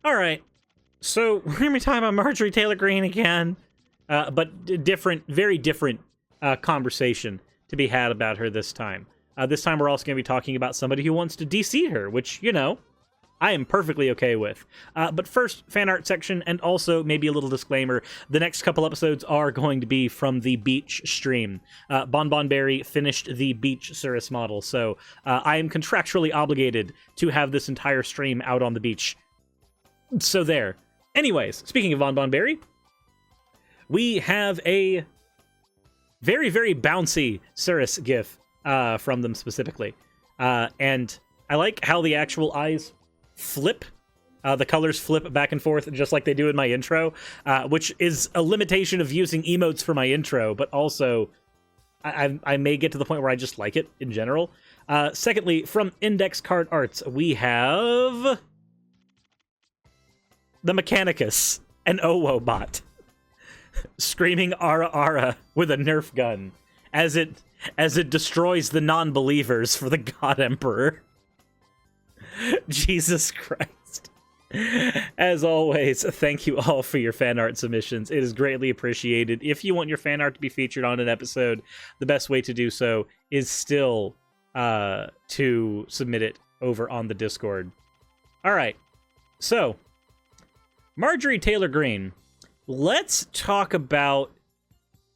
Alright, so we're going to be talking about Marjorie Taylor Greene again, but very different conversation to be had about her this time. This time we're also going to be talking about somebody who wants to de-seat her, which, you know, I am perfectly okay with. But first, fan art section, and also maybe a little disclaimer. The next couple episodes are going to be from the beach stream. BonBonBerry finished the beach Suris model, so I am contractually obligated to have this entire stream out on the beach. So there. Anyways, speaking of BonBonBerry, we have a very, very bouncy Suris gif from them specifically. And I like how the actual eyes flip. The colors flip back and forth just like they do in my intro, which is a limitation of using emotes for my intro, but also I may get to the point where I just like it in general. Secondly, from Index Card Arts, we have the Mechanicus, an Owo bot, screaming "Ara Ara" with a Nerf gun as it destroys the non-believers for the God Emperor. Jesus Christ. As always, thank you all for your fan art submissions. It is greatly appreciated. If you want your fan art to be featured on an episode, the best way to do so is still to submit it over on the Discord. All right, so Marjorie Taylor Greene, let's talk about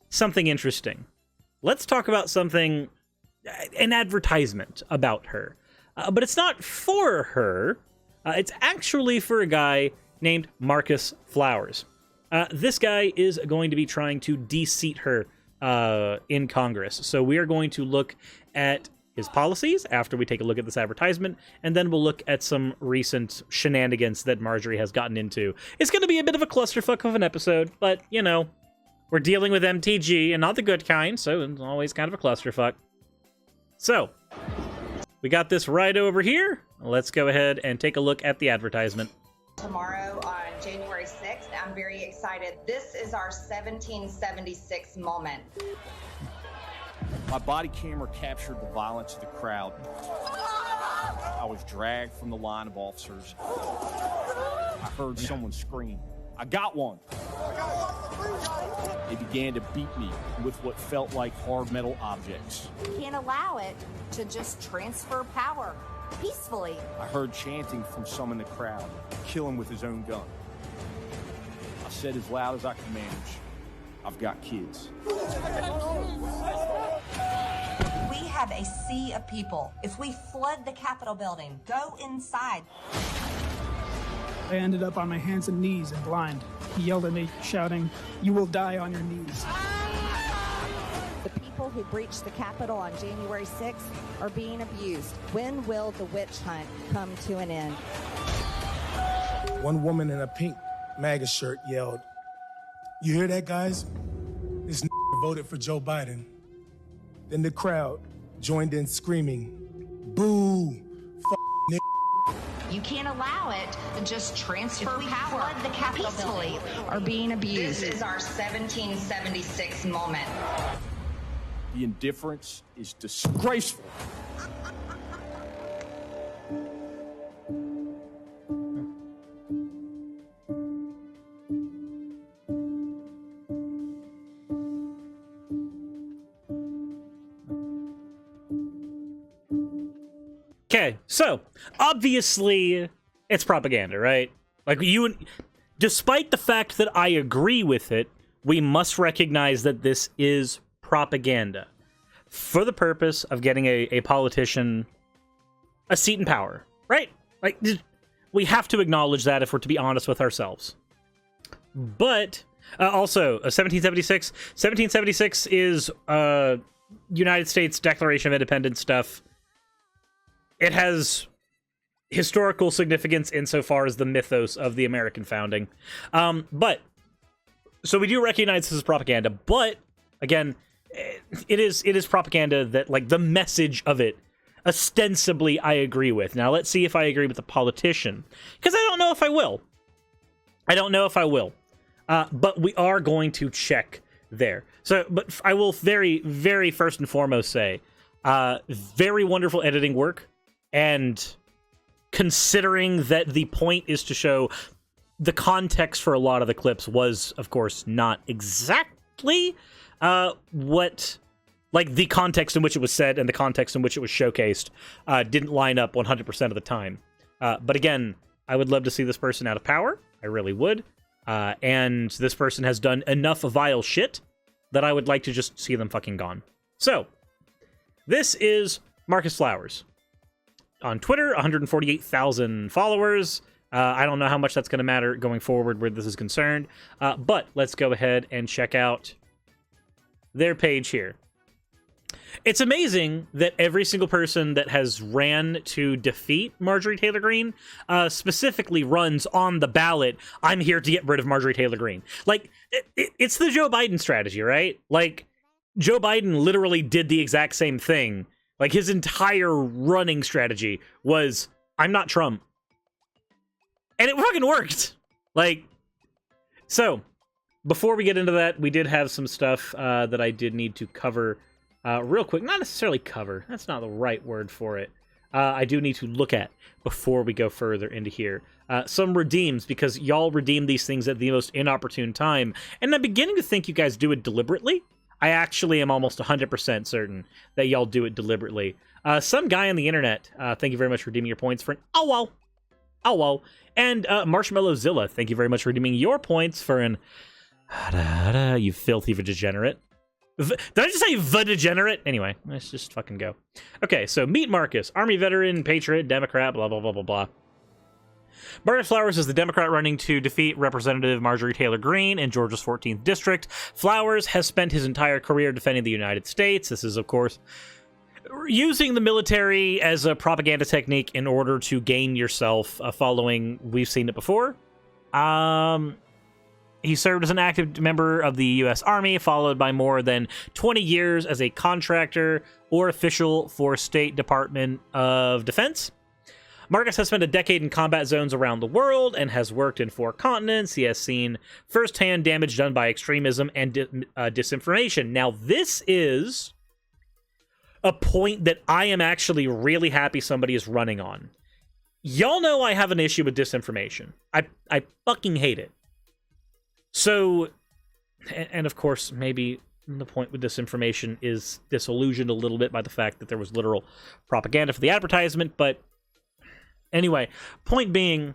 something interesting. Let's talk about something, an advertisement about her. But it's not for her. It's actually for a guy named Marcus Flowers. This guy is going to be trying to de-seat her in Congress. So we are going to look at his policies after we take a look at this advertisement, and then we'll look at some recent shenanigans that Marjorie has gotten into. It's going to be a bit of a clusterfuck of an episode, but, you know, we're dealing with MTG and not the good kind, so it's always kind of a clusterfuck. So we got this right over here. Let's go ahead and take a look at the advertisement. Tomorrow on January 6th, I'm very excited. This is our 1776 moment. My body camera captured the violence of the crowd. I was dragged from the line of officers. I heard someone scream, "I got one!" They began to beat me with what felt like hard metal objects. Can't allow it to just transfer power peacefully. I heard chanting from some in the crowd, "Kill him with his own gun." I said as loud as I could manage, "I've got kids." We have a sea of people. If we flood the Capitol building, go inside. I ended up on my hands and knees and blind. He yelled at me, shouting, "You will die on your knees." The people who breached the Capitol on January 6th are being abused. When will the witch hunt come to an end? One woman in a pink MAGA shirt yelled, "You hear that, guys? This voted for Joe Biden." Then the crowd joined in screaming, "Boo! You can't allow it to just transfer power. Flood the Capitol peacefully are being abused. This is our 1776 moment. The indifference is disgraceful. Okay, so obviously it's propaganda, right? Like, despite the fact that I agree with it, we must recognize that this is propaganda for the purpose of getting a politician a seat in power, right? Like, we have to acknowledge that if we're to be honest with ourselves. But also, 1776 is United States Declaration of Independence stuff. It has historical significance insofar as the mythos of the American founding. But, so we do recognize this as propaganda, but, again, it is propaganda that, like, the message of it, ostensibly, I agree with. Now, let's see if I agree with the politician, because I don't know if I will. But we are going to check there. So, but I will very, very first and foremost say, very wonderful editing work. And considering that the point is to show the context for a lot of the clips was, of course, not exactly what, like, the context in which it was said and the context in which it was showcased didn't line up 100% of the time. But again, I would love to see this person out of power. I really would. And this person has done enough vile shit that I would like to just see them fucking gone. So, this is Marcus Flowers. On Twitter, 148,000 followers. I don't know how much that's going to matter going forward where this is concerned. But let's go ahead and check out their page here. It's amazing that every single person that has ran to defeat Marjorie Taylor Greene specifically runs on the ballot, I'm here to get rid of Marjorie Taylor Greene. Like, it's the Joe Biden strategy, right? Like, Joe Biden literally did the exact same thing. Like, his entire running strategy was, I'm not Trump. And it fucking worked. Like, so, before we get into that, we did have some stuff that I did need to cover real quick. Not necessarily cover. That's not the right word for it. I do need to look at before we go further into here. Some redeems, because y'all redeem these things at the most inopportune time. And I'm beginning to think you guys do it deliberately. I actually am almost 100% certain that y'all do it deliberately. Some guy on the internet, thank you very much for redeeming your points for an oh whoa. And Marshmallowzilla, thank you very much for redeeming your points for an you filthy degenerate. Did I just say degenerate? Anyway, let's just fucking go. Okay, so meet Marcus, Army veteran, patriot, Democrat, blah, blah, blah, blah, blah. Marcus Flowers is the Democrat running to defeat Representative Marjorie Taylor Greene in Georgia's 14th District. Flowers has spent his entire career defending the United States. This is, of course, using the military as a propaganda technique in order to gain yourself following. We've seen it before. He served as an active member of the U.S. Army, followed by more than 20 years as a contractor or official for State Department of Defense. Marcus has spent a decade in combat zones around the world and has worked in 4 continents. He has seen firsthand damage done by extremism and disinformation. Now, this is a point that I am actually really happy somebody is running on. Y'all know I have an issue with disinformation. I fucking hate it. So, and of course, maybe the point with disinformation is disillusioned a little bit by the fact that there was literal propaganda for the advertisement, but anyway, point being,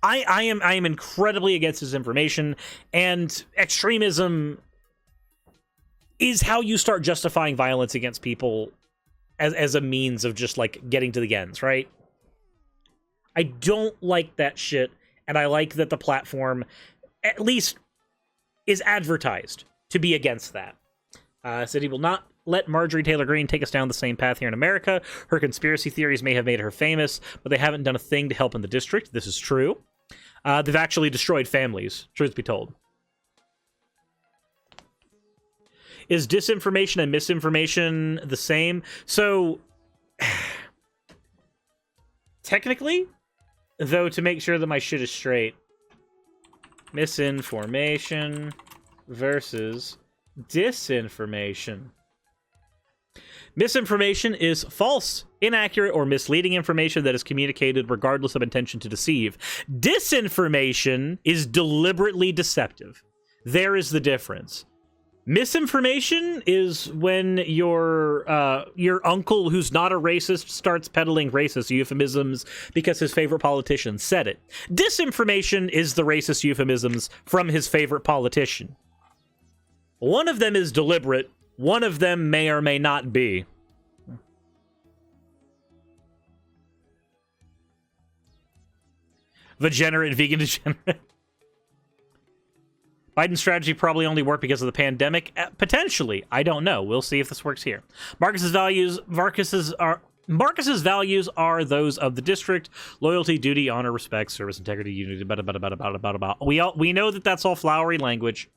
I am incredibly against disinformation, and extremism is how you start justifying violence against people as a means of just, like, getting to the ends, right? I don't like that shit, and I like that the platform at least is advertised to be against that. Said he will not let Marjorie Taylor Greene take us down the same path here in America. Her conspiracy theories may have made her famous, but they haven't done a thing to help in the district. This is true. They've actually destroyed families, truth be told. Is disinformation and misinformation the same? So, technically, though, to make sure that my shit is straight, misinformation versus disinformation. Misinformation is false, inaccurate, or misleading information that is communicated regardless of intention to deceive. Disinformation is deliberately deceptive. There is the difference. Misinformation is when your uncle who's not a racist starts peddling racist euphemisms because his favorite politician said it. Disinformation is the racist euphemisms from his favorite politician. One of them is deliberate. One of them may or may not be. Degenerate, vegan degenerate. Biden's strategy probably only worked because of the pandemic. Potentially. I don't know. We'll see if this works here. Marcus's values are those of the district: loyalty, duty, honor, respect, service, integrity, unity. We know that that's all flowery language.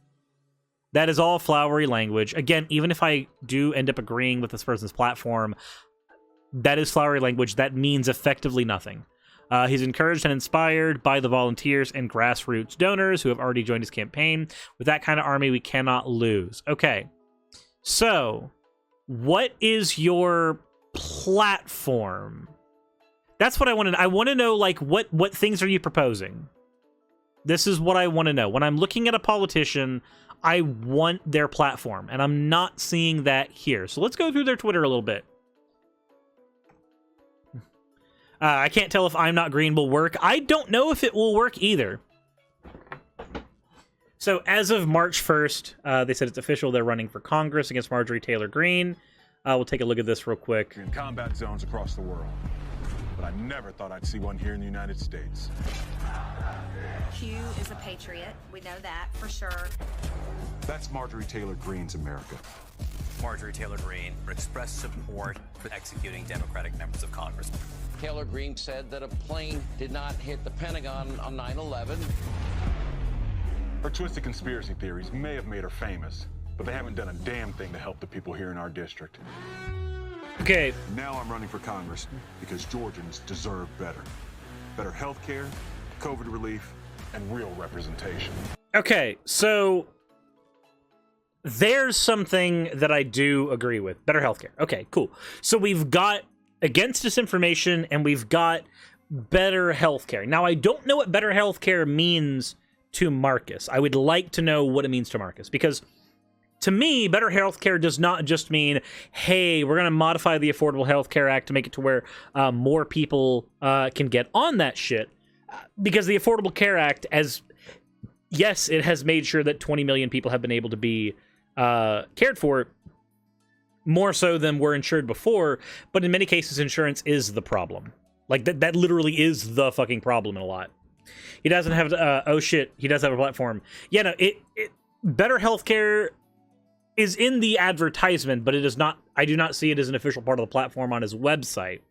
That is all flowery language. Again, even if I do end up agreeing with this person's platform, that is flowery language. That means effectively nothing. He's encouraged and inspired by the volunteers and grassroots donors who have already joined his campaign. With that kind of army, we cannot lose. Okay, so what is your platform? That's what I want to know. I want to know, like, what things are you proposing? This is what I want to know. When I'm looking at a politician, I want their platform, and I'm not seeing that here. So let's go through their Twitter a little bit. I can't tell if I'm Not Green will work. I don't know if it will work either. So as of March 1st, they said it's official. They're running for Congress against Marjorie Taylor Greene. We'll take a look at this real quick. In combat zones across the world. But I never thought I'd see one here in the United States. Q is a patriot. We know that for sure. That's Marjorie Taylor Greene's America. Marjorie Taylor Greene expressed support for executing Democratic members of Congress. Taylor Greene said that a plane did not hit the Pentagon on 9/11. Her twisted conspiracy theories may have made her famous, but they haven't done a damn thing to help the people here in our district. Okay. Now I'm running for Congress because Georgians deserve better. Better health care, COVID relief, and real representation. Okay, so there's something that I do agree with. Better healthcare. Okay, cool. So we've got against disinformation, and we've got better healthcare. Now, I don't know what better healthcare means to Marcus. I would like to know what it means to Marcus, because to me, better healthcare does not just mean, hey, we're going to modify the Affordable Health Care Act to make it to where more people can get on that shit. Because the Affordable Care Act, yes, it has made sure that 20 million people have been able to be cared for, more so than were insured before, but in many cases, insurance is the problem. Like, that literally is the fucking problem in a lot. He doesn't have, oh shit, he does have a platform. Yeah, no, better healthcare is in the advertisement, but it is not, I do not see it as an official part of the platform on his website.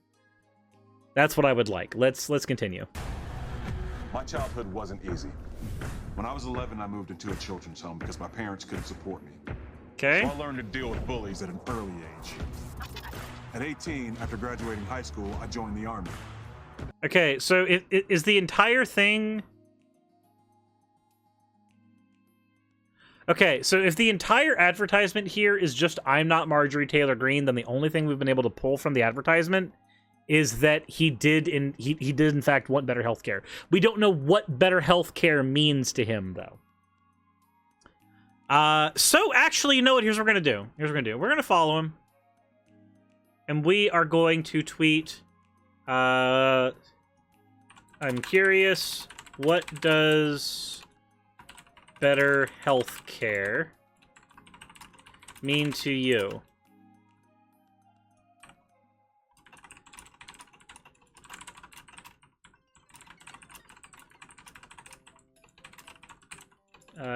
That's what I would like. Let's continue. My childhood wasn't easy. When I was 11, I moved into a children's home because my parents couldn't support me. Okay. So I learned to deal with bullies at an early age. At 18, after graduating high school, I joined the Army. Okay, so is the entire thing... Okay, so if the entire advertisement here is just I'm not Marjorie Taylor Greene, then the only thing we've been able to pull from the advertisement is that he did in fact want better healthcare. We don't know what better healthcare means to him, though. So actually, you know what? Here's what we're gonna do. We're gonna follow him, and we are going to tweet. I'm curious, what does better healthcare mean to you?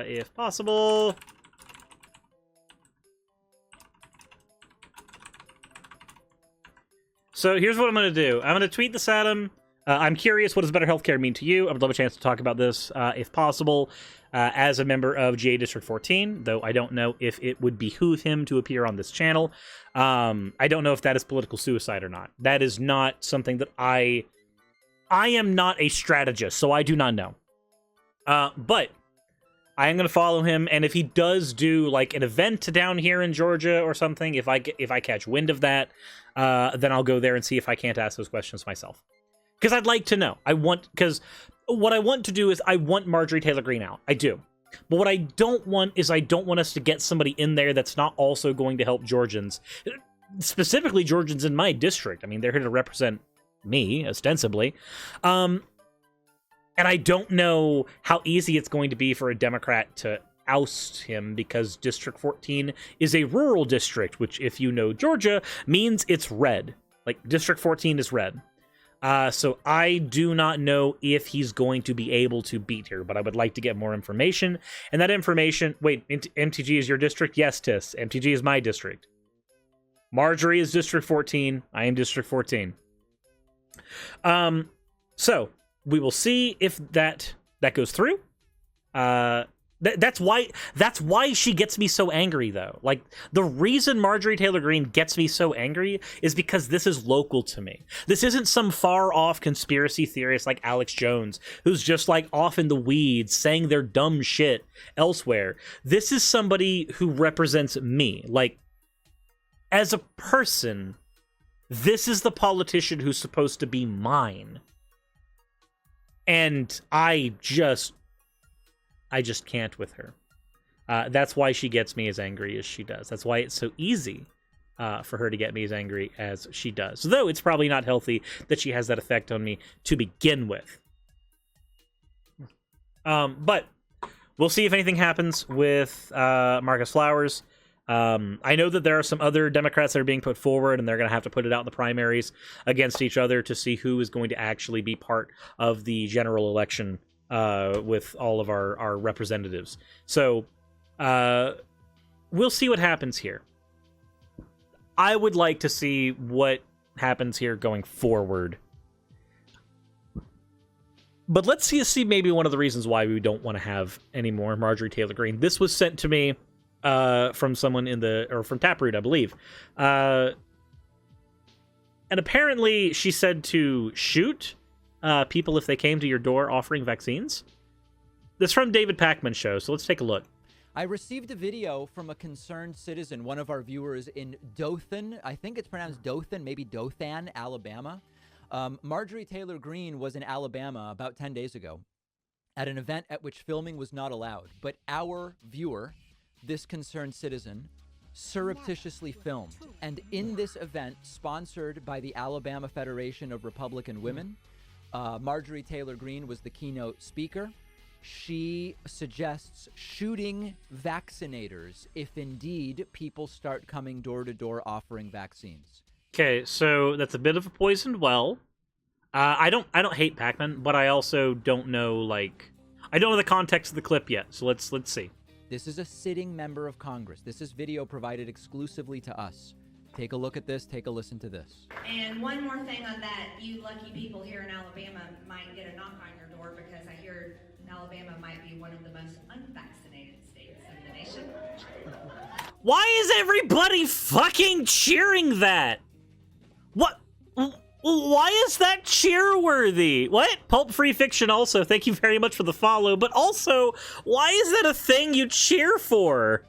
If possible. So here's what I'm going to do. I'm going to tweet this at him. I'm curious, what does better healthcare mean to you? I would love a chance to talk about this, if possible, as a member of GA District 14, though I don't know if it would behoove him to appear on this channel. I don't know if that is political suicide or not. That is not something that I am not a strategist, so I do not know. But I am going to follow him, and if he does do like an event down here in Georgia or something, if I catch wind of that, then I'll go there and see if I can't ask those questions myself. Because I'd like to know. Because what I want to do is I want Marjorie Taylor Greene out. I do. But what I don't want is I don't want us to get somebody in there that's not also going to help Georgians. Specifically Georgians in my district. I mean, they're here to represent me, ostensibly. And I don't know how easy it's going to be for a Democrat to oust him, because District 14 is a rural district, which, if you know Georgia, means it's red. Like, District 14 is red. So I do not know if he's going to be able to beat her, but I would like to get more information. And that information... Wait, MTG is your district? Yes, Tis. MTG is my district. Marjorie is District 14. I am District 14. So... we will see if that goes through. That's why she gets me so angry, though. Like, the reason Marjorie Taylor Greene gets me so angry is because this is local to me. This isn't some far-off conspiracy theorist like Alex Jones, who's just, like, off in the weeds saying their dumb shit elsewhere. This is somebody who represents me. Like, as a person, This is the politician who's supposed to be mine. And I just can't with her. That's why she gets me as angry as she does. That's why it's so easy for her to get me as angry as she does. Though it's probably not healthy that she has that effect on me to begin with. But we'll see if anything happens with Marcus Flowers. I know that there are some other Democrats that are being put forward, and they're going to have to put it out in the primaries against each other to see who is going to actually be part of the general election with all of our representatives. So we'll see what happens here. I would like to see what happens here going forward. But let's see maybe one of the reasons why we don't want to have any more Marjorie Taylor Greene. This was sent to me from someone from Taproot, I believe. And apparently she said to shoot people if they came to your door offering vaccines. This is from David Pakman's show, so let's take a look. I received a video from a concerned citizen, one of our viewers in Dothan. I think it's pronounced Dothan, maybe Dothan, Alabama. Marjorie Taylor Greene was in Alabama about 10 days ago at an event at which filming was not allowed. But our viewer, this concerned citizen, surreptitiously filmed. And in this event, sponsored by the Alabama Federation of Republican Women, Marjorie Taylor Greene was the keynote speaker. She suggests shooting vaccinators if indeed people start coming door to door offering vaccines. Okay, so that's a bit of a poisoned well. I don't hate Pac-Man, but I also don't know I don't know the context of the clip yet. So let's see. This is a sitting member of Congress. This is video provided exclusively to us. Take a look at this. Take a listen to this. And one more thing on that, you lucky people here in Alabama might get a knock on your door because I hear Alabama might be one of the most unvaccinated states in the nation. Why is everybody fucking cheering that? What? Why is that cheer-worthy? What? Pulp Free Fiction also, thank you very much for the follow, but also, why is that a thing you cheer for?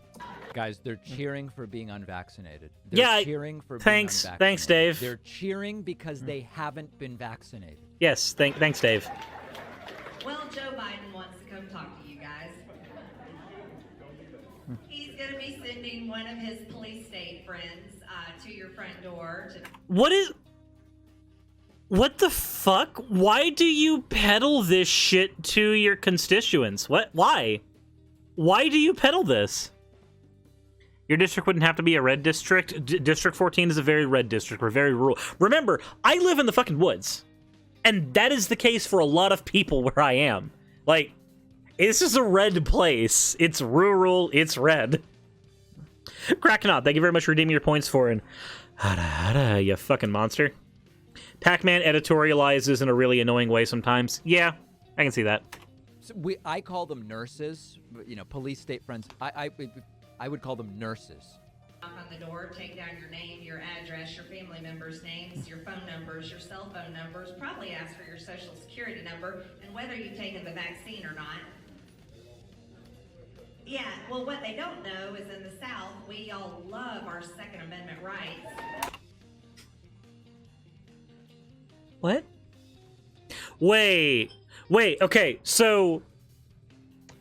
Guys, they're cheering for being unvaccinated. They're cheering for being unvaccinated. Thanks, Dave. They're cheering because they haven't been vaccinated. Yes, thanks, Dave. Well, Joe Biden wants to come talk to you guys. He's going to be sending one of his police state friends to your front door. What the fuck? Why do you peddle this shit to your constituents? What? Why? Why do you peddle this? Your district wouldn't have to be a red district. District 14 is a very red district. We're very rural. Remember, I live in the fucking woods. And that is the case for a lot of people where I am. This is a red place. It's rural. It's red. Krakenot, thank you very much for redeeming your points for an hada, you fucking monster. Pac-Man editorializes in a really annoying way sometimes. Yeah, I can see that. So I call them nurses. Police state friends. I would call them nurses. Knock on the door, take down your name, your address, your family members' names, your phone numbers, your cell phone numbers, probably ask for your social security number, and whether you've taken the vaccine or not. Yeah, well, what they don't know is in the South, we all love our Second Amendment rights. What? Wait, okay, so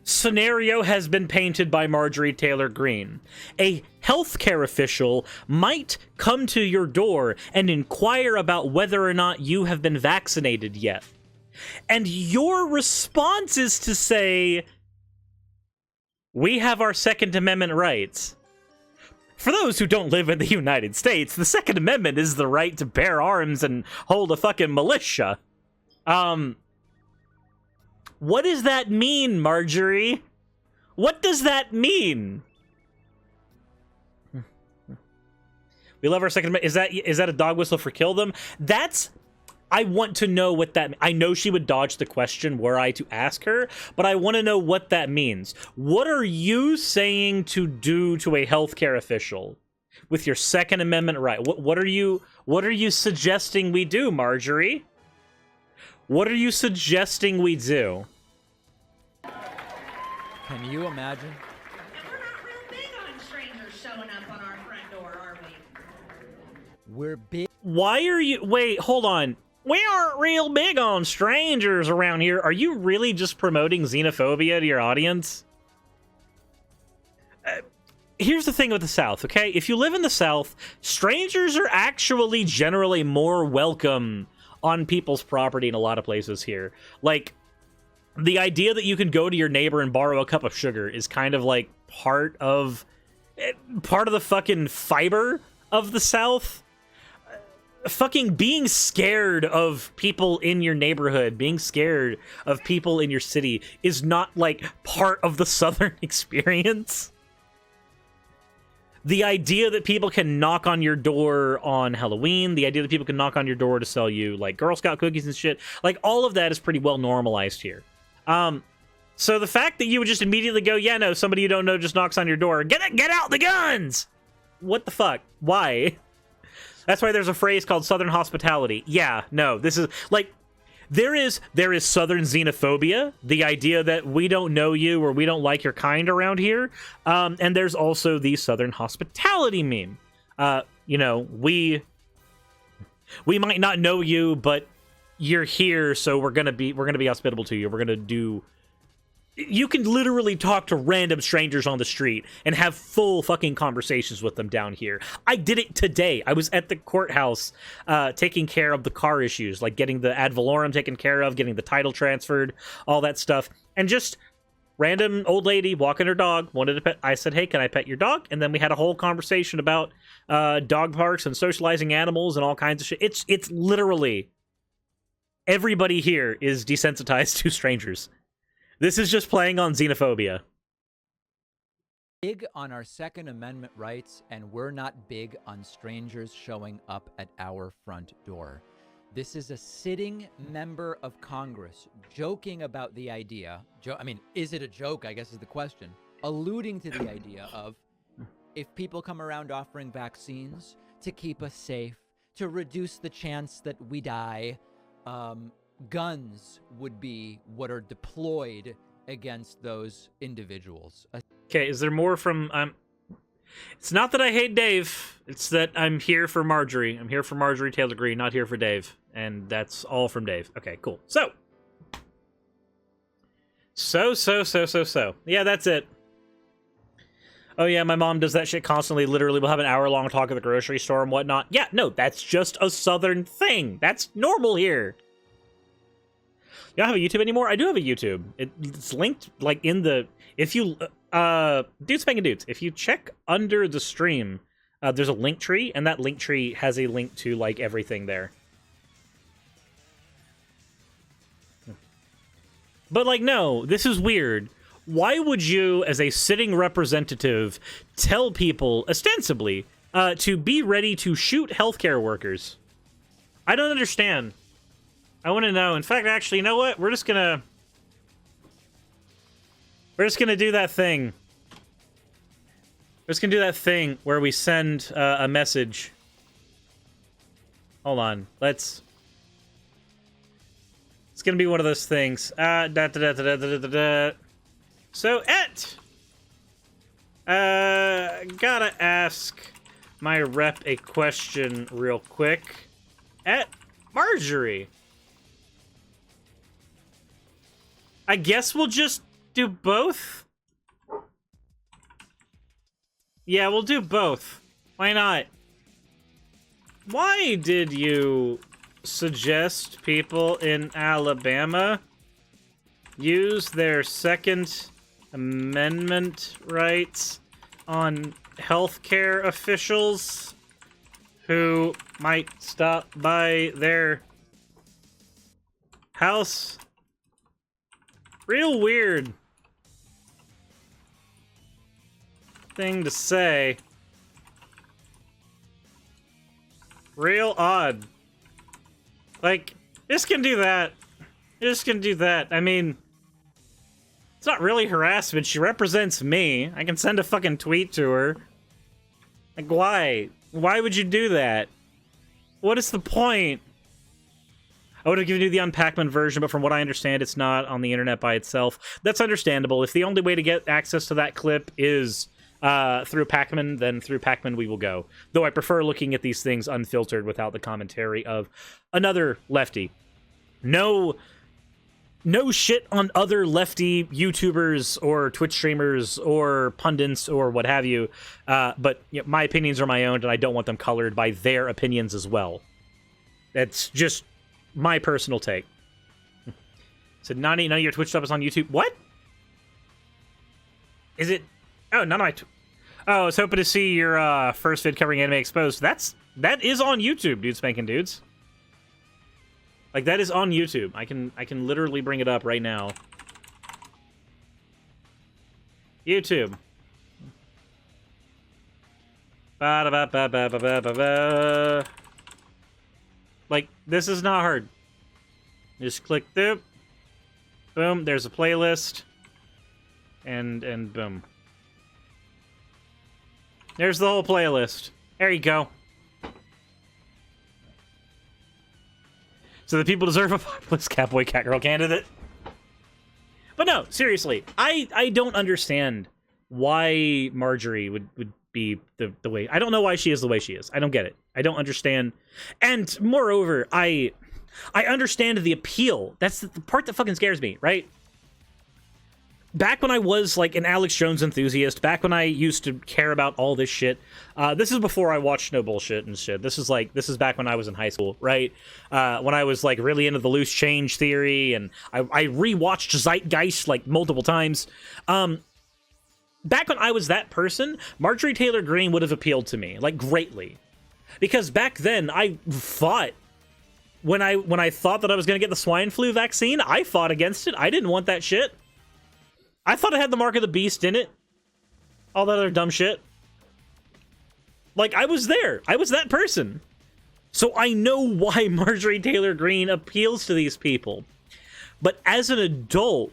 scenario has been painted by Marjorie Taylor Greene. A healthcare official might come to your door and inquire about whether or not you have been vaccinated yet. And your response is to say, we have our Second Amendment rights. For those who don't live in the United States, the Second Amendment is the right to bear arms and hold a fucking militia. What does that mean, Marjorie? What does that mean? We love our Second Amendment. Is that a dog whistle for kill them? I want to know what that means. I know she would dodge the question were I to ask her, but I want to know what that means. What are you saying to do to a healthcare official with your Second Amendment right? What are you suggesting we do, Marjorie? What are you suggesting we do? Can you imagine? And we're not real big on strangers showing up on our front door, are we? We're big. Why are you... Wait, hold on. We aren't real big on strangers around here. Are you really just promoting xenophobia to your audience? Here's the thing with the South, okay? If you live in the South, strangers are actually generally more welcome on people's property in a lot of places here. Like, the idea that you can go to your neighbor and borrow a cup of sugar is kind of like part of the fucking fiber of the South. Fucking being scared of people in your neighborhood, being scared of people in your city is not like part of the Southern experience. The idea that people can knock on your door on Halloween, the idea that people can knock on your door to sell you like Girl Scout cookies and shit, like all of that is pretty well normalized here. So the fact that you would just immediately go, yeah, no, somebody you don't know just knocks on your door, get out the guns! What the fuck? Why? That's why there's a phrase called Southern hospitality. Yeah, no, this is like, there is Southern xenophobia, the idea that we don't know you or we don't like your kind around here. And there's also the Southern hospitality meme. You know, we might not know you, but you're here, so we're gonna be hospitable to you. We're gonna do. You can literally talk to random strangers on the street and have full fucking conversations with them down here. I did it today. I was at the courthouse taking care of the car issues, like getting the ad valorem taken care of, getting the title transferred, all that stuff. And just random old lady walking her dog, wanted to pet. I said, hey, can I pet your dog? And then we had a whole conversation about dog parks and socializing animals and all kinds of shit. It's literally everybody here is desensitized to strangers. This is just playing on xenophobia. Big on our Second Amendment rights, and we're not big on strangers showing up at our front door. This is a sitting member of Congress joking about the idea. I mean, is it a joke, I guess is the question. Alluding to the idea of if people come around offering vaccines to keep us safe, to reduce the chance that we die, guns would be what are deployed against those individuals. Okay, is there more from... It's not that I hate Dave. It's that I'm here for Marjorie. I'm here for Marjorie Taylor Greene, not here for Dave. And that's all from Dave. Okay, cool. So. Yeah, that's it. Oh yeah, my mom does that shit constantly. Literally, we'll have an hour-long talk at the grocery store and whatnot. Yeah, no, that's just a Southern thing. That's normal here. You don't have a YouTube anymore? I do have a YouTube. It's linked, like, in the... If you... Dudes Banging Dudes. If you check under the stream, there's a link tree, and that link tree has a link to, like, everything there. But, like, no, this is weird. Why would you, as a sitting representative, tell people, ostensibly, to be ready to shoot healthcare workers? I don't understand. I want to know. In fact, actually, you know what? We're just gonna do that thing. We're just gonna do that thing where we send a message. Hold on. It's gonna be one of those things. So, gotta ask my rep a question real quick. Marjorie. I guess we'll just do both? Yeah, we'll do both. Why not? Why did you suggest people in Alabama use their Second Amendment rights on healthcare officials who might stop by their house? Real weird thing to say. Real odd. Like, just can do that. Just can do that. I mean, it's not really harassment. She represents me. I can send a fucking tweet to her. Like, why? Why would you do that? What is the point? I would have given you the Unpackman version, but from what I understand, it's not on the internet by itself. That's understandable. If the only way to get access to that clip is through Pacman, then through Pacman we will go. Though I prefer looking at these things unfiltered without the commentary of another lefty. No shit on other lefty YouTubers or Twitch streamers or pundits or what have you, but my opinions are my own, and I don't want them colored by their opinions as well. That's just my personal take. So none of your Twitch stuff is on YouTube. What? Is it? Oh, none of my... I was hoping to see your first vid covering Anime Exposed. That is on YouTube, dude spanking dudes. Like, that is on YouTube. I can literally bring it up right now. YouTube. Ba-da-ba-ba-ba-ba-ba-ba. Like, this is not hard. Just click through. Boom, there's a playlist. And boom. There's the whole playlist. There you go. So the people deserve a populist Catboy Catgirl candidate. But no, seriously, I don't understand why Marjorie would be the way... I don't know why she is the way she is. I don't get it. I don't understand. And moreover, I understand the appeal. That's the part that fucking scares me, right? Back when I was, like, an Alex Jones enthusiast, back when I used to care about all this shit, this is before I watched No Bullshit and shit. This is back when I was in high school, right? When I was, like, really into the loose change theory, and I rewatched Zeitgeist, like, multiple times. Back when I was that person, Marjorie Taylor Greene would have appealed to me, like, greatly. Because back then, I fought. When I thought that I was going to get the swine flu vaccine, I fought against it. I didn't want that shit. I thought it had the mark of the beast in it. All that other dumb shit. Like, I was there. I was that person. So I know why Marjorie Taylor Greene appeals to these people. But as an adult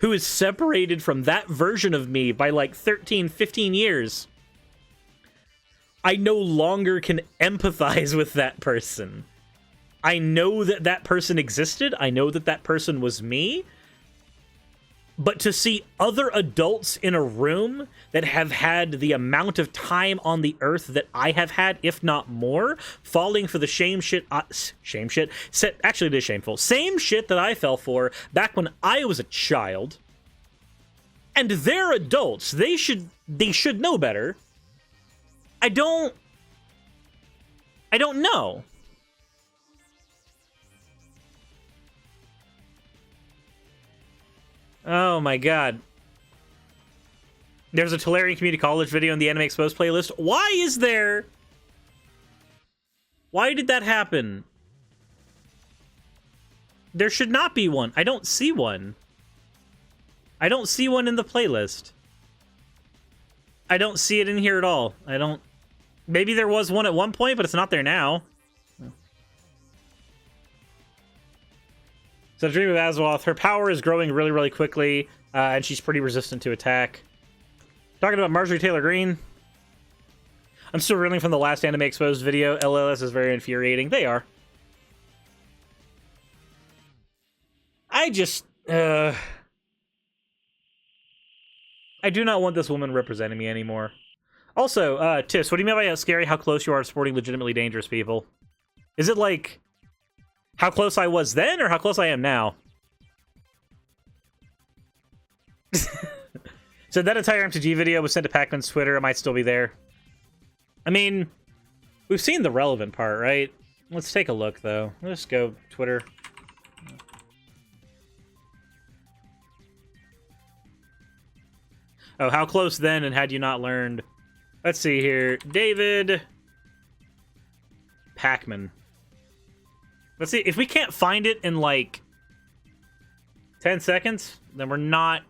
who is separated from that version of me by like 13, 15 years, I no longer can empathize with that person. I know that that person existed. I know that that person was me. But to see other adults in a room that have had the amount of time on the earth that I have had, if not more, falling for the same shit, actually it is shameful, same shit that I fell for back when I was a child, and they're adults, they should know better. I don't know. Oh my god. There's a Tolarian Community College video in the Anime Exposed playlist. Why is there? Why did that happen? There should not be one. I don't see one. I don't see one in the playlist. I don't see it in here at all. I don't... Maybe there was one at one point, but it's not there now. So Dream of Azeroth, her power is growing really, really quickly, and she's pretty resistant to attack. Talking about Marjorie Taylor Greene. I'm still reeling from the last Anime Exposed video. LLS is very infuriating. They are. I just... I do not want this woman representing me anymore. Also, Tiss, what do you mean by scary how close you are to supporting legitimately dangerous people? Is it like... how close I was then, or how close I am now? So that entire MTG video was sent to Pacman's Twitter. It might still be there. I mean, we've seen the relevant part, right? Let's take a look, though. Let's go Twitter. Oh, how close then, and had you not learned? Let's see here. David Pacman. Let's see, if we can't find it in, like, 10 seconds, then we're not...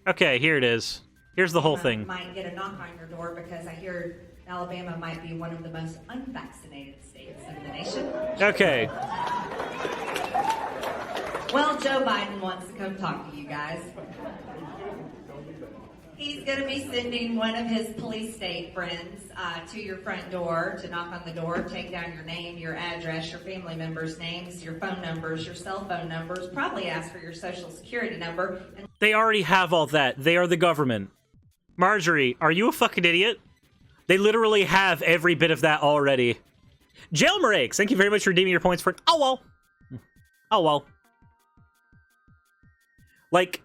Okay, here it is. Here's the whole thing. Might get a knock on your door because I hear Alabama might be one of the most unvaccinated states in the nation. Okay. Well, Joe Biden wants to come talk to you guys. He's going to be sending one of his police state friends to your front door to knock on the door, take down your name, your address, your family members' names, your phone numbers, your cell phone numbers, probably ask for your social security number. They already have all that. They are the government. Marjorie, are you a fucking idiot? They literally have every bit of that already. Jailmarakes, thank you very much for redeeming your points for... Oh, well. Oh, well. Like,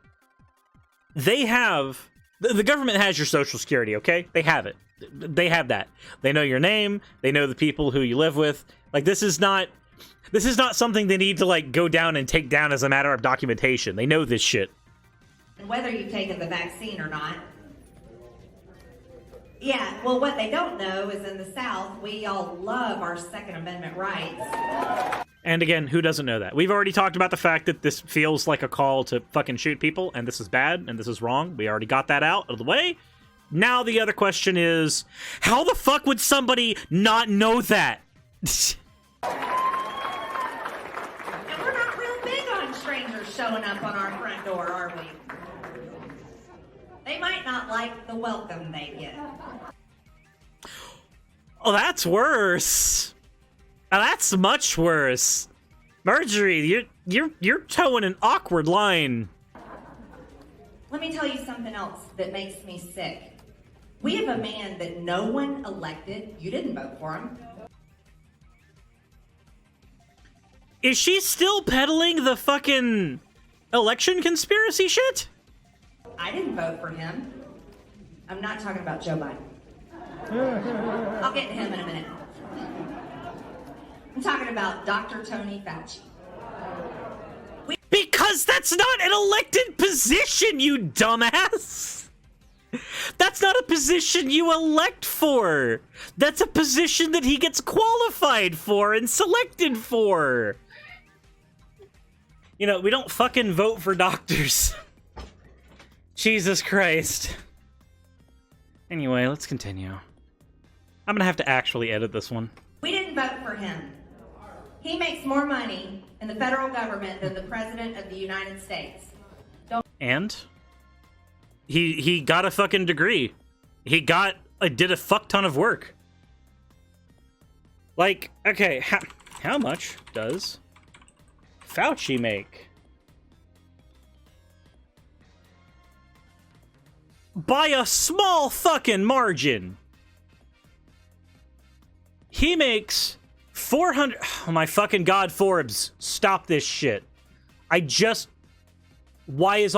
they have... The government has your social security, okay? They have it. They have that. They know your name. They know the people who you live with. Like, this is not something they need to, like, go down and take down as a matter of documentation. They know this shit. And whether you've taken the vaccine or not. Yeah, well, what they don't know is in the South, we all love our Second Amendment rights. And again, who doesn't know that? We've already talked about the fact that this feels like a call to fucking shoot people, and this is bad, and this is wrong. We already got that out of the way. Now the other question is, how the fuck would somebody not know that? And we're not real big on strangers showing up on our front door, are we? They might not like the welcome they get. Oh, that's worse. Now, that's much worse. Marjorie, you're towing an awkward line. Let me tell you something else that makes me sick. We have a man that no one elected. You didn't vote for him. Is she still peddling the fucking election conspiracy shit? I didn't vote for him. I'm not talking about Joe Biden. I'll get to him in a minute. I'm talking about Dr. Tony Fauci. Because that's not an elected position, you dumbass! That's not a position you elect for! That's a position that he gets qualified for and selected for! You know, we don't fucking vote for doctors. Jesus Christ. Anyway, let's continue. I'm gonna have to actually edit this one. We didn't vote for him. He makes more money in the federal government than the President of the United States. And? He got a fucking degree. He did a fuck ton of work. Like, okay, how much does Fauci make? By a small fucking margin. He makes 400... Oh my fucking god, Forbes. Stop this shit. Why is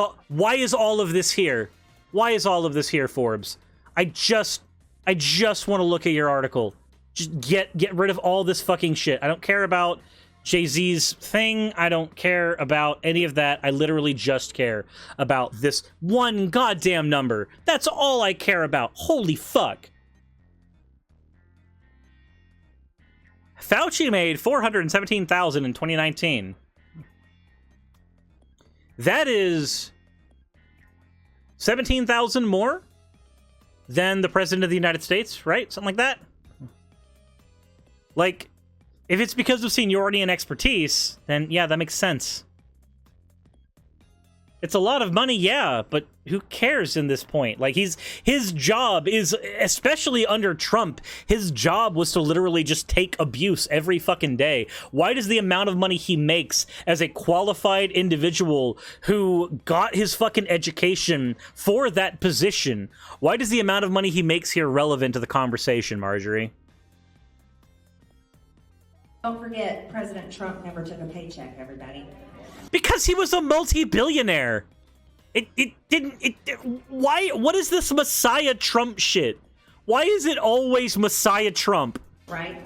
all of this here? Why is all of this here, Forbes? I just want to look at your article. Just get rid of all this fucking shit. I don't care about Jay-Z's thing. I don't care about any of that. I literally just care about this one goddamn number. That's all I care about. Holy fuck. Fauci made $417,000 in 2019. That is 17,000 more than the President of the United States, right? Something like that. Like, if it's because of seniority and expertise, then yeah, that makes sense. It's a lot of money, yeah, but who cares in this point? Like, his job is, especially under Trump, his job was to literally just take abuse every fucking day. Why does the amount of money he makes as a qualified individual who got his fucking education for that position, why does the amount of money he makes here relevant to the conversation, Marjorie? Don't forget, President Trump never took a paycheck, everybody. Because he was a multi-billionaire. Why? What is this Messiah Trump shit? Why is it always Messiah Trump? Right?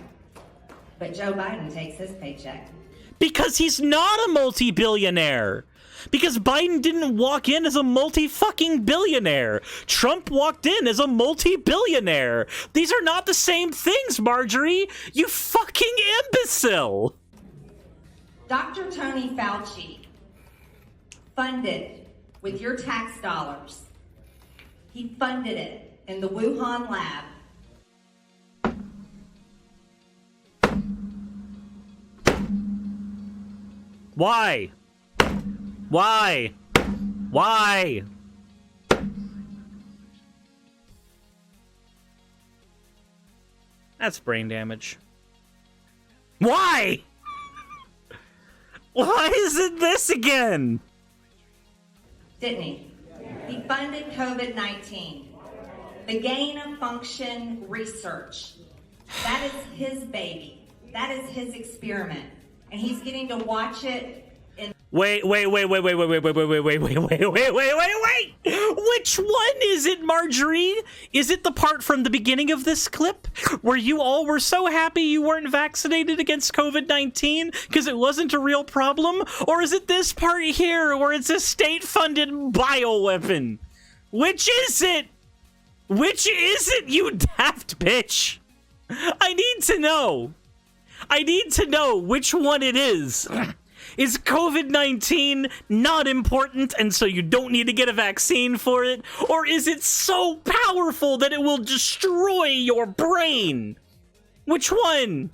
But Joe Biden takes his paycheck. Because he's not a multi-billionaire. Because Biden didn't walk in as a multi-fucking billionaire. Trump walked in as a multi-billionaire. These are not the same things, Marjorie. You fucking imbecile. Dr. Tony Fauci, funded with your tax dollars. He funded it in the Wuhan lab. Why? Why? Why? That's brain damage. Why? Why is it this again? Didn't he? He funded COVID-19. The gain of function research. That is his baby. That is his experiment. And he's getting to watch it in... Wait. Which one is it, Marjorie? Is it the part from the beginning of this clip where you all were so happy you weren't vaccinated against COVID-19 because it wasn't a real problem? Or is it this part here where it's a state-funded bioweapon? Which is it? Which is it, you daft bitch? I need to know. I need to know which one it is. Is COVID-19 not important and so you don't need to get a vaccine for it? Or is it so powerful that it will destroy your brain? Which one?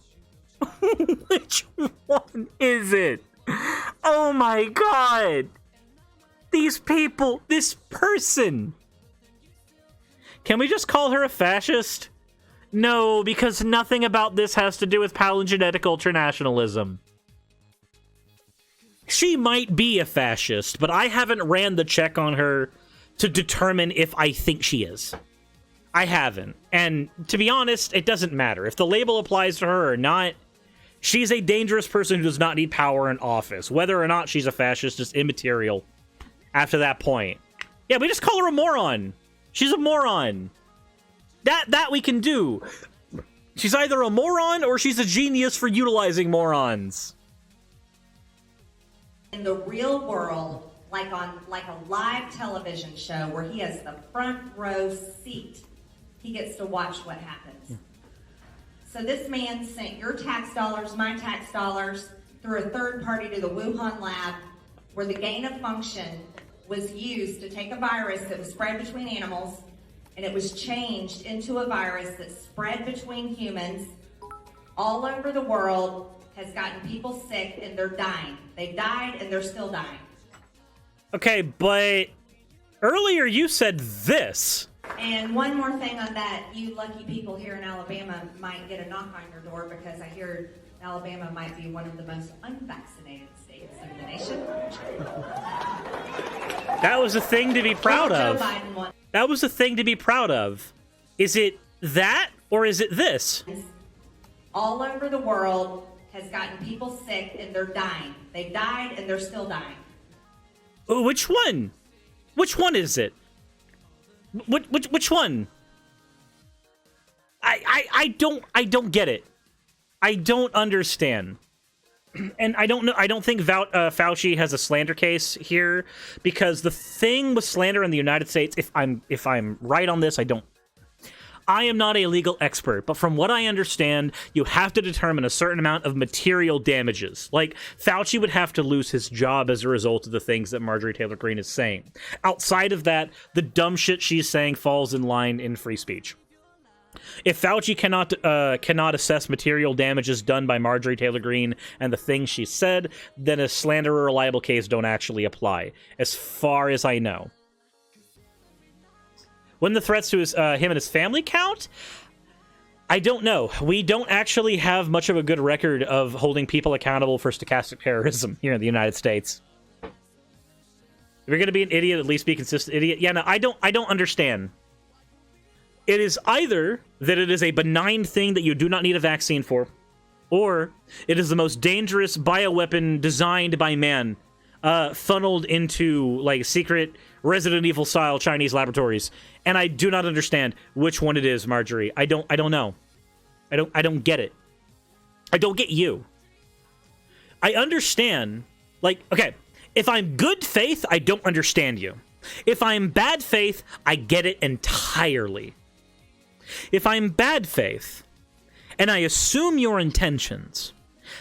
Which one is it? Oh my god. These people, this person. Can we just call her a fascist? No, because nothing about this has to do with palingenetic ultranationalism. She might be a fascist, but I haven't ran the check on her to determine if I think she is. I haven't. And to be honest, it doesn't matter. If the label applies to her or not, she's a dangerous person who does not need power in office. Whether or not she's a fascist is immaterial after that point. Yeah, we just call her a moron. She's a moron. That we can do. She's either a moron or she's a genius for utilizing morons. In the real world, like a live television show where he has the front row seat, he gets to watch what happens. So this man sent your tax dollars, my tax dollars, through a third party to the Wuhan lab where the gain of function was used to take a virus that was spread between animals, and it was changed into a virus that spread between humans all over the world, has gotten people sick, and they're dying. They've died, and they're still dying. Okay, but earlier you said this. And one more thing on that, you lucky people here in Alabama might get a knock on your door because I hear Alabama might be one of the most unvaccinated states in the nation. That was a thing to be proud of. That was a thing to be proud of. Is it that, or is it this? All over the world has gotten people sick, and they're dying. They've died, and they're still dying. Which one? Which one is it? Which one? I don't get it. I don't understand. And I don't know. I don't think Fauci has a slander case here, because the thing with slander in the United States, if I'm right on this, I am not a legal expert, but from what I understand, you have to determine a certain amount of material damages. Like, Fauci would have to lose his job as a result of the things that Marjorie Taylor Greene is saying. Outside of that, the dumb shit she's saying falls in line in free speech. If Fauci cannot assess material damages done by Marjorie Taylor Greene and the things she said, then a slander or a libel case don't actually apply, as far as I know. When the threats to him and his family count? I don't know. We don't actually have much of a good record of holding people accountable for stochastic terrorism here in the United States. If you're going to be an idiot, at least be a consistent idiot. Yeah, no, I don't understand. It is either that it is a benign thing that you do not need a vaccine for, or it is the most dangerous bioweapon designed by man, funneled into like secret Resident Evil style Chinese laboratories. And I do not understand which one it is, Marjorie. I don't know. I don't get it. I don't get you. I understand, like, okay, if I'm good faith, I don't understand you. If I'm bad faith, I get it entirely. If I'm bad faith, and I assume your intentions,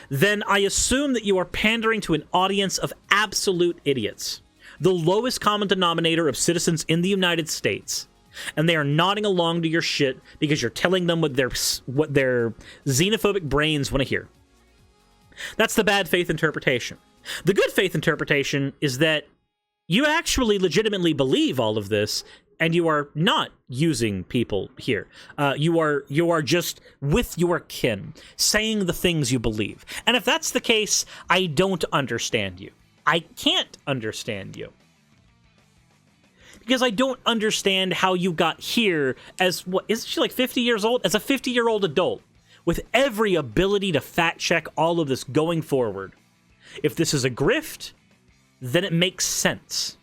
then I assume that you are pandering to an audience of absolute idiots, the lowest common denominator of citizens in the United States, and they are nodding along to your shit because you're telling them what their xenophobic brains want to hear. That's the bad faith interpretation. The good faith interpretation is that you actually legitimately believe all of this, and you are not using people here. You are just with your kin, saying the things you believe. And if that's the case, I don't understand you. I can't understand you. because I don't understand how you got here as, what, isn't she like 50 years old? As a 50-year-old adult with every ability to fact check all of this going forward. If this is a grift, then it makes sense.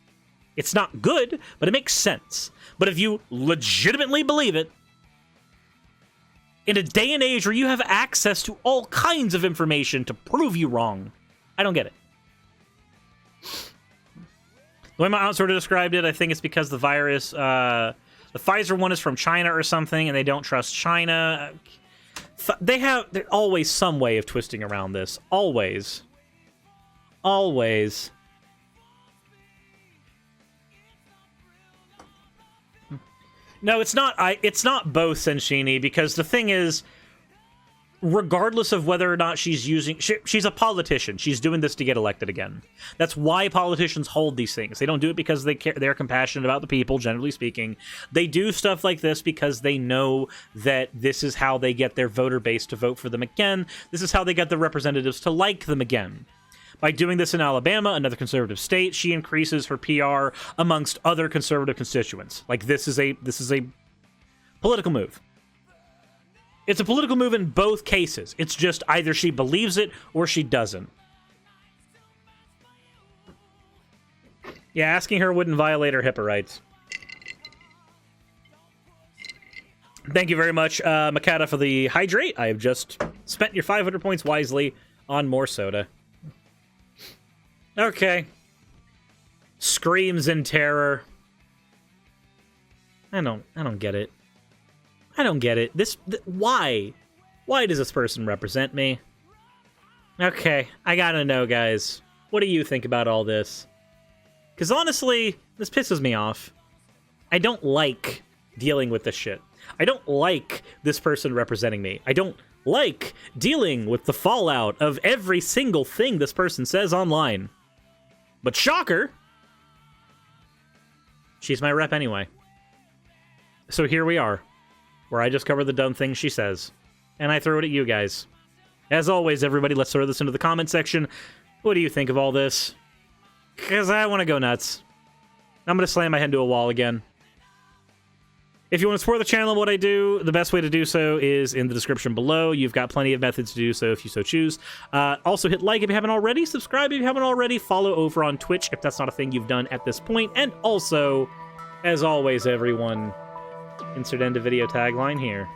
It's not good, but it makes sense. But if you legitimately believe it, in a day and age where you have access to all kinds of information to prove you wrong, I don't get it. The way my aunt sort of described it, I think it's because the virus, the Pfizer one is from China or something, and they don't trust China. There's always some way of twisting around this. Always. Always. No, it's not. It's not both, Senshini, because the thing is, regardless of whether or not she's using... she's a politician. She's doing this to get elected again. That's why politicians hold these things. They don't do it because they're compassionate about the people, generally speaking. They do stuff like this because they know that this is how they get their voter base to vote for them again. This is how they get the representatives to like them again. By doing this in Alabama, another conservative state, she increases her PR amongst other conservative constituents. Like, this is a political move. It's a political move in both cases. It's just either she believes it or she doesn't. Yeah, asking her wouldn't violate her HIPAA rights. Thank you very much, Makata, for the hydrate. I have just spent your 500 points wisely on more soda. Okay. Screams in terror. I don't get it. I don't get it. Why? Why does this person represent me? Okay, I gotta know, guys. What do you think about all this? Because honestly, this pisses me off. I don't like dealing with this shit. I don't like this person representing me. I don't like dealing with the fallout of every single thing this person says online. But shocker! She's my rep anyway. So here we are, where I just cover the dumb things she says. And I throw it at you guys. As always, everybody, let's throw this into the comment section. What do you think of all this? Because I want to go nuts. I'm going to slam my head into a wall again. If you want to support the channel and what I do, the best way to do so is in the description below. You've got plenty of methods to do so if you so choose. Also, hit like if you haven't already. Subscribe if you haven't already. Follow over on Twitch if that's not a thing you've done at this point. And also, as always, everyone, insert end of video tagline here.